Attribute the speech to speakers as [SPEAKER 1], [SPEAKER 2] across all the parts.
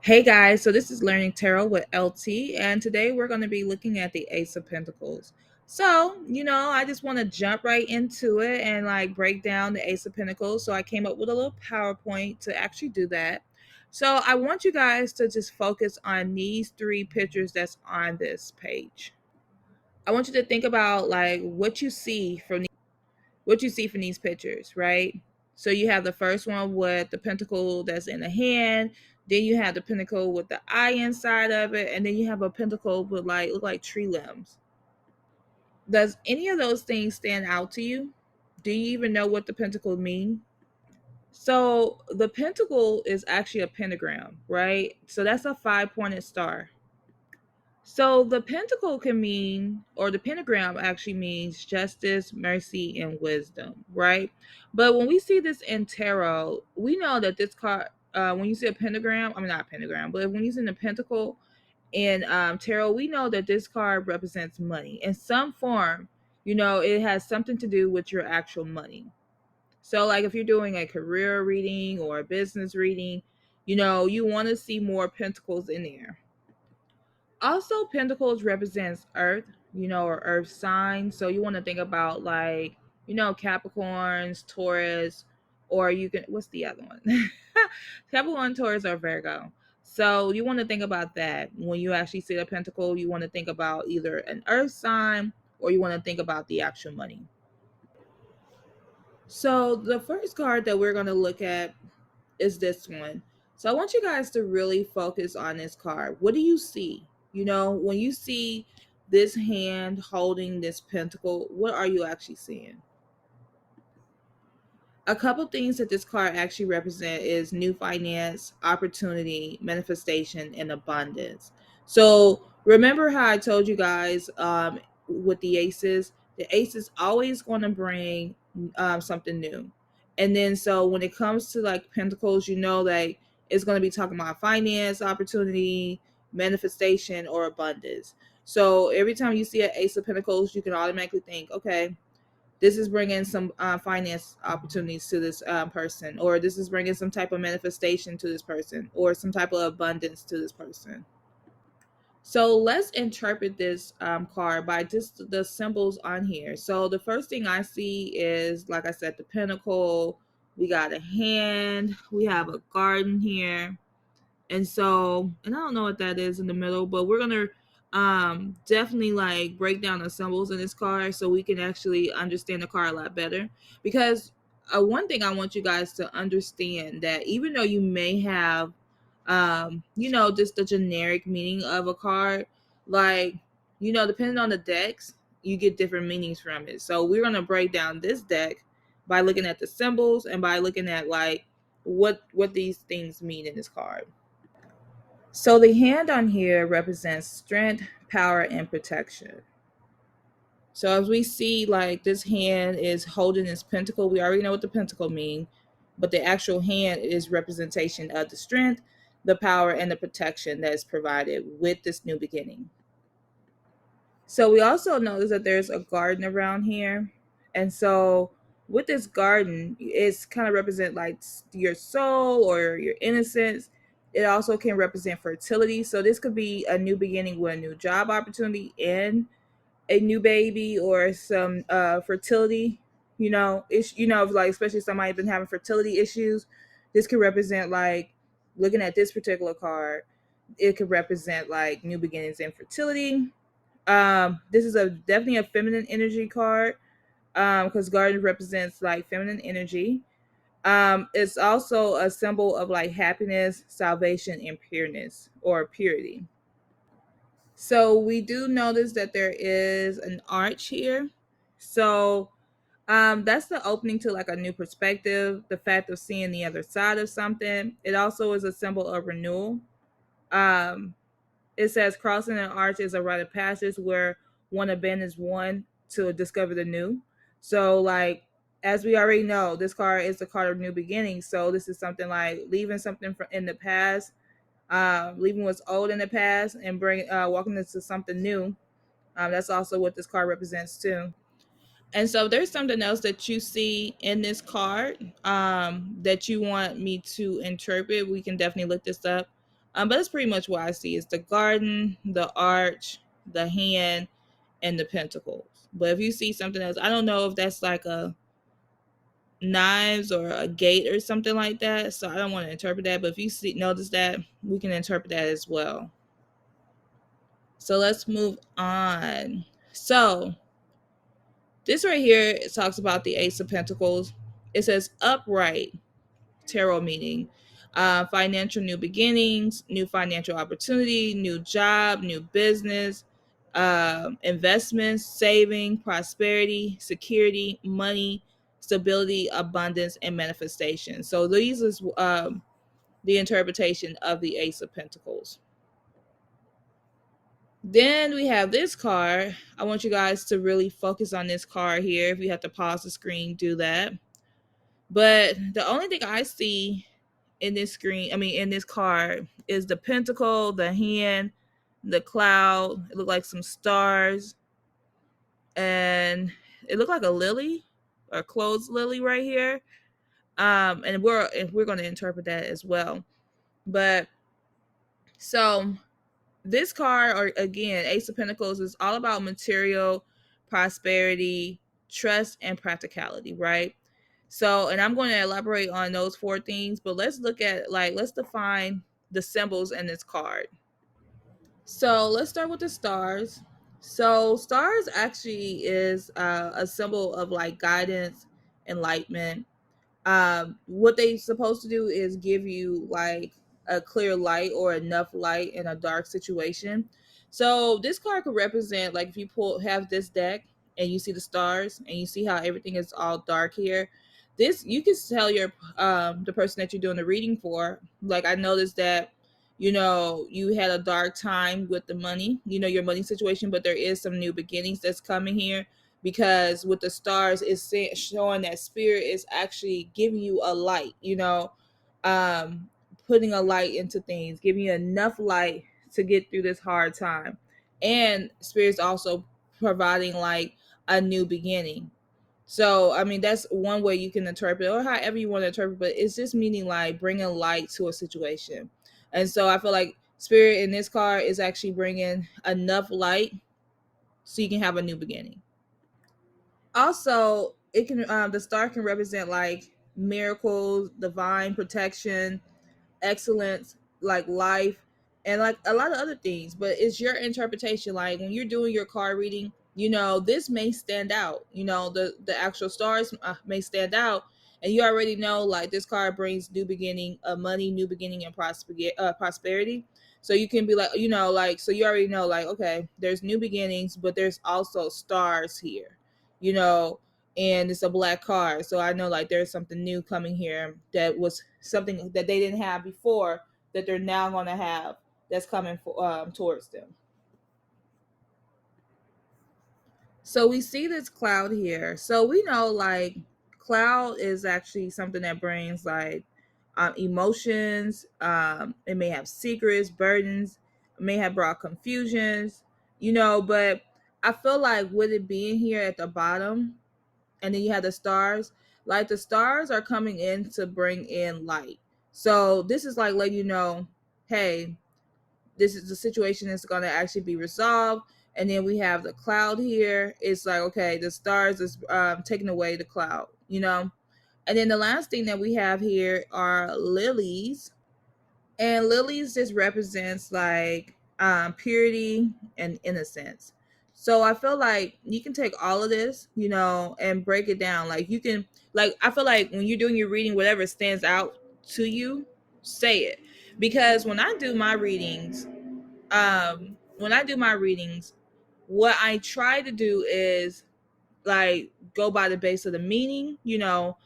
[SPEAKER 1] Hey guys, so this is Learning Tarot with LT, and today we're going to be looking at the Ace of Pentacles. I just want to jump right into it and break down the Ace of Pentacles. So I came up with a little PowerPoint to actually do that. So I want you guys to just focus on these three pictures that's on this page. I want you to think about what you see from these pictures, right? So you have the first one with the pentacle that's in the hand, then you have the pentacle with the eye inside of it, and then you have a pentacle with look like tree limbs. Does any of those things stand out to you? Do you even know what the pentacle mean? So the pentacle is actually a pentagram, right? So that's a five-pointed star. So the pentacle can mean, or the pentagram actually means justice, mercy, and wisdom, right? But when we see this in tarot, we know that this card, when you see a pentagram, I mean, not a pentagram, but when you see the pentacle in tarot, we know that this card represents money in some form. It has something to do with your actual money. So, like if you're doing a career reading or a business reading, you want to see more pentacles in there. Also, pentacles represents earth, or earth signs. So you want to think about Capricorns, Taurus, or you can, what's the other one? Capricorn, Taurus, or Virgo. So you want to think about that. When you actually see the pentacle, you want to think about either an earth sign or you want to think about the actual money. So the first card that we're going to look at is this one. So I want you guys to really focus on this card. What do you see? When you see this hand holding this pentacle, what are you actually seeing? A couple things that this card actually represent is new finance, opportunity, manifestation, and abundance. So remember how I told you guys with the ace is always going to bring something new. And then so when it comes to like pentacles, that it's going to be talking about finance, opportunity, manifestation, or abundance. So every time you see an ace of pentacles, you can automatically think, okay, this is bringing some finance opportunities to this person, or this is bringing some type of manifestation to this person, or some type of abundance to this person. So let's interpret this card by just the symbols on here. So the first thing I see is, like I said, the pentacle. We got a hand. We have a garden here. And I don't know what that is in the middle, but we're gonna definitely like break down the symbols in this card so we can actually understand the card a lot better. Because one thing I want you guys to understand, that even though you may have just the generic meaning of a card, like depending on the decks, you get different meanings from it. So we're gonna break down this deck by looking at the symbols and by looking at what these things mean in this card. So the hand on here represents strength, power, and protection. So as we see, like this hand is holding this pentacle. We already know what the pentacle means, but the actual hand is representation of the strength, the power, and the protection that is provided with this new beginning. So we also notice that there's a garden around here. And so with this garden, it's kind of represent like your soul or your innocence. It also can represent fertility. So this could be a new beginning with a new job opportunity and a new baby, or some fertility, like especially somebody been having fertility issues. This could represent, like looking at this particular card, it could represent like new beginnings and fertility. This is a definitely a feminine energy card, because garden represents like feminine energy. It's also a symbol of like happiness, salvation, and pureness or purity. So we do notice that there is an arch here. So that's the opening to like a new perspective, the fact of seeing the other side of something. It also is a symbol of renewal. um it says crossing an arch is a rite of passage where one abandons one to discover the new. So, like, as we already know, this card is the card of new beginnings. So, this is something like leaving something in the past, leaving what's old in the past, and walking into something new. That's also what this card represents too. And so, there's something else that you see in this card that you want me to interpret. We can definitely look this up. But that's pretty much what I see. It's the garden, the arch, the hand, and the pentacles. But if you see something else, I don't know if that's like a knives or a gate or something like that. So I don't want to interpret that. But if you see notice that, we can interpret that as well. So let's move on. So this right here, it talks about the Ace of Pentacles. It says upright tarot meaning financial new beginnings, new financial opportunity, new job, new business, investments, saving, prosperity, security, money, stability, abundance, and manifestation. So these is the interpretation of the Ace of Pentacles. Then we have this card. I want you guys to really focus on this card here. If you have to pause the screen, do that. But the only thing I see in this screen, I mean, in this card, is the pentacle, the hand, the cloud. It looked like some stars, and it looked like a lily, a closed lily right here. And we're going to interpret that as well. But so this card, or again, Ace of Pentacles, is all about material prosperity, trust, and practicality, right? So, and I'm going to elaborate on those four things, but let's look at, like, let's define the symbols in this card. So let's start with the stars. So stars actually is a symbol of like guidance, enlightenment. What they supposed to do is give you like a clear light or enough light in a dark situation. So this card could represent, like, if you have this deck and you see the stars and you see how everything is all dark here, this, you can tell your the person that you're doing the reading for, like, I noticed that, you know, you had a dark time with the money, you know, your money situation, but there is some new beginnings that's coming here, because with the stars, it's showing that spirit is actually giving you a light, you know, um putting a light into things, giving you enough light to get through this hard time. And spirit's also providing like a new beginning. So I mean, that's one way you can interpret it, or however you want to interpret, but it's just meaning like bringing light to a situation. And so I feel like spirit in this card is actually bringing enough light so you can have a new beginning. Also, it can the star can represent like miracles, divine protection, excellence, like life, and like a lot of other things. But it's your interpretation. Like when you're doing your card reading, you know, this may stand out, you know, the actual stars may stand out, and you already know like this card brings new beginning, money, new beginning, and prosperity. So you can be like, you know, like, so you already know like, okay, there's new beginnings, but there's also stars here, you know, and it's a black card. So I know like there's something new coming here, that was something that they didn't have before, that they're now going to have, that's coming towards them. So we see this cloud here. So we know like cloud is actually something that brings like emotions. It may have secrets, burdens, it may have brought confusions, you know, but I feel like with it being here at the bottom, and then you have the stars, like the stars are coming in to bring in light. So this is like letting you know, hey, this is the situation that's going to actually be resolved. And then we have the cloud here. It's like, okay, the stars is taking away the cloud, you know. And then the last thing that we have here are lilies, and lilies just represents like purity and innocence. So I feel like you can take all of this, you know, and break it down. Like you can, like, I feel like when you're doing your reading, whatever stands out to you, say it. Because when I do my readings, what I try to do is like go by the base of the meaning, you know,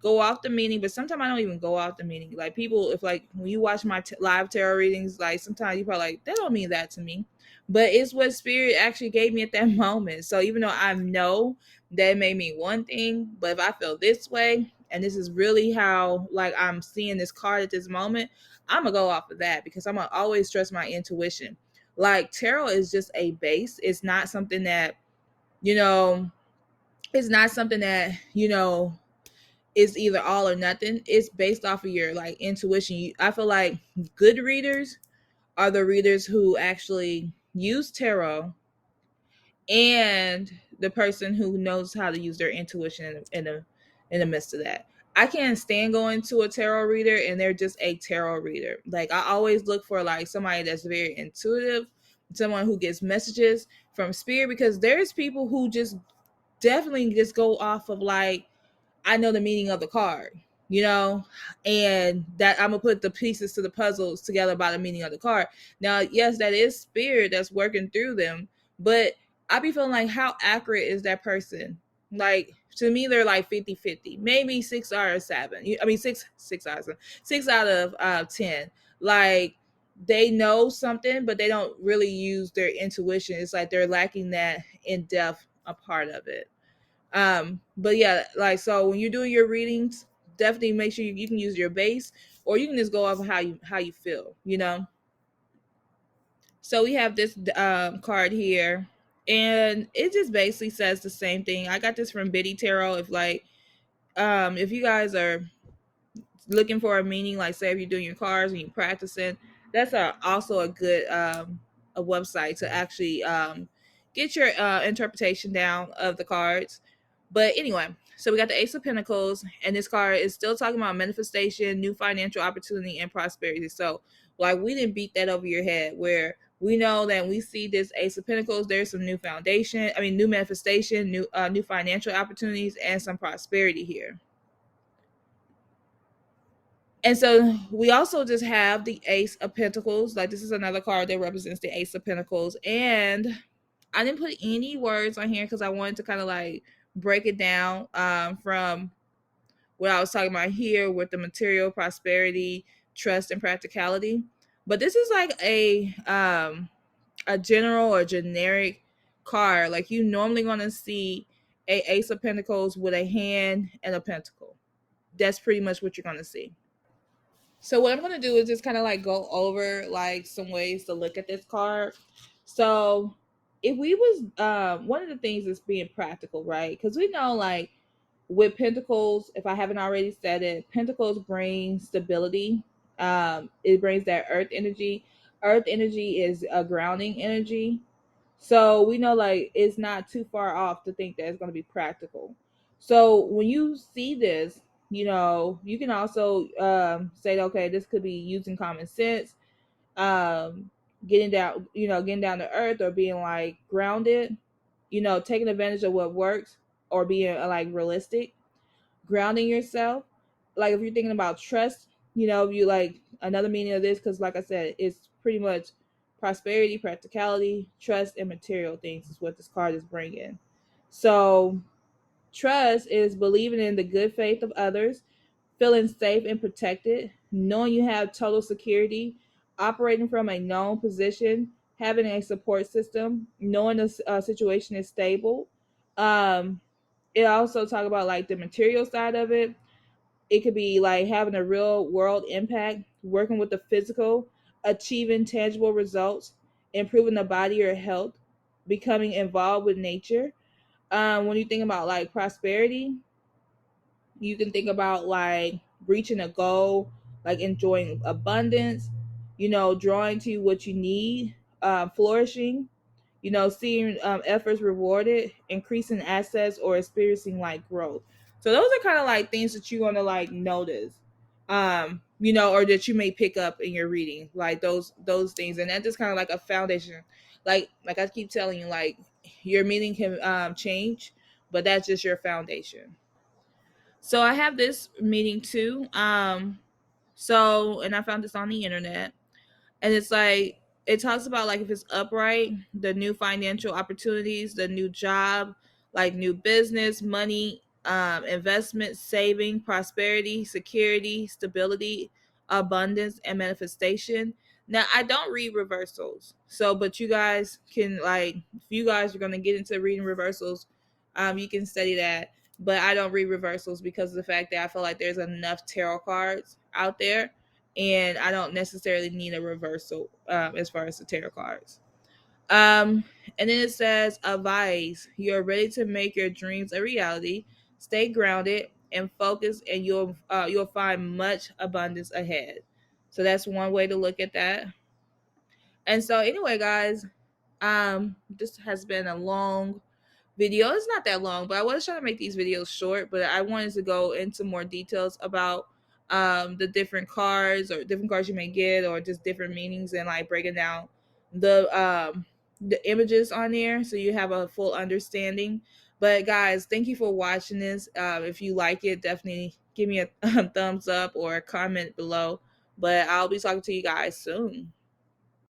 [SPEAKER 1] go off the meaning. But sometimes I don't even go off the meaning. Like people, if like when you watch my live tarot readings, like sometimes you probably like, that don't mean that to me, but it's what spirit actually gave me at that moment. So even though I know that made me one thing, but if I feel this way and this is really how like I'm seeing this card at this moment, I'm gonna go off of that, because I'm gonna always trust my intuition. Like tarot is just a base. It's not something that, you know, it's not something that, you know, is either all or nothing. It's based off of your like intuition. I feel like good readers are the readers who actually use tarot, and the person who knows how to use their intuition in the midst of that. I can't stand going to a tarot reader and they're just a tarot reader. Like, I always look for like somebody that's very intuitive, someone who gets messages from spirit, because there's people who just definitely just go off of like, I know the meaning of the card, you know, and that I'm gonna put the pieces to the puzzles together by the meaning of the card. Now, yes, that is spirit that's working through them, but I be feeling like, how accurate is that person? Like, to me, they're like 50-50, maybe 6 out of 7. I mean, six out of 7, 6 out of 10. Like, they know something, but they don't really use their intuition. It's like they're lacking that in depth a part of it. But yeah, like, so when you're doing your readings, definitely make sure you can use your base, or you can just go off of how you feel, you know. So we have this card here, and it just basically says the same thing. I got this from Biddy Tarot. If you guys are looking for a meaning, like say if you're doing your cards and you're practicing, that's also a good a website to actually get your interpretation down of the cards. But anyway, so we got the Ace of Pentacles, and this card is still talking about manifestation, new financial opportunity, and prosperity. So, like, we didn't beat that over your head, where we know that we see this Ace of Pentacles, there's some new foundation, I mean, new manifestation, new financial opportunities, and some prosperity here. And so we also just have the Ace of Pentacles. Like, this is another card that represents the Ace of Pentacles. And I didn't put any words on here because I wanted to kind of like break it down from what I was talking about here with the material, prosperity, trust, and practicality. But this is like a general or generic card. Like, you normally gonna see a Ace of Pentacles with a hand and a pentacle. That's pretty much what you're gonna see. So what I'm gonna do is just kind of like go over like some ways to look at this card. So if we was one of the things is being practical, right? Because we know like with Pentacles, if I haven't already said it, Pentacles brings stability. It brings that earth energy. Earth energy is a grounding energy. So we know like it's not too far off to think that it's going to be practical. So when you see this, you know, you can also say, okay, this could be using common sense, um, getting down to earth, or being like grounded, you know, taking advantage of what works, or being like realistic, grounding yourself. Like if you're thinking about trust, you know, you like another meaning of this, because like I said, it's pretty much prosperity, practicality, trust, and material things is what this card is bringing. So trust is believing in the good faith of others, feeling safe and protected, knowing you have total security, operating from a known position, having a support system, knowing the situation is stable. Um, it also talk about like the material side of it. It could be like having a real world impact, working with the physical, achieving tangible results, improving the body or health, becoming involved with nature. When you think about like prosperity, you can think about like reaching a goal, like enjoying abundance, you know, drawing to what you need, flourishing, you know, seeing efforts rewarded, increasing assets, or experiencing like growth. So those are kind of like things that you're gonna like notice, you know, or that you may pick up in your reading, like those things, and that's just kind of like a foundation. Like I keep telling you, like your meaning can change, but that's just your foundation. So I have this meeting too. And I found this on the internet, and it's like it talks about like if it's upright, the new financial opportunities, the new job, like new business, money, investment, saving, prosperity, security, stability, abundance, and manifestation. Now I don't read reversals, so but you guys can like if you guys are gonna get into reading reversals, you can study that. But I don't read reversals because of the fact that I feel like there's enough tarot cards out there, and I don't necessarily need a reversal as far as the tarot cards. And then it says, advise you're ready to make your dreams a reality. Stay grounded and focused, and you'll find much abundance ahead. So that's one way to look at that. And so anyway, guys, this has been a long video. It's not that long, but I was trying to make these videos short, but I wanted to go into more details about the different cards or different cards you may get, or just different meanings, and like breaking down the images on there so you have a full understanding. But guys, thank you for watching this. If you like it, definitely give me a thumbs up or a comment below. But I'll be talking to you guys soon.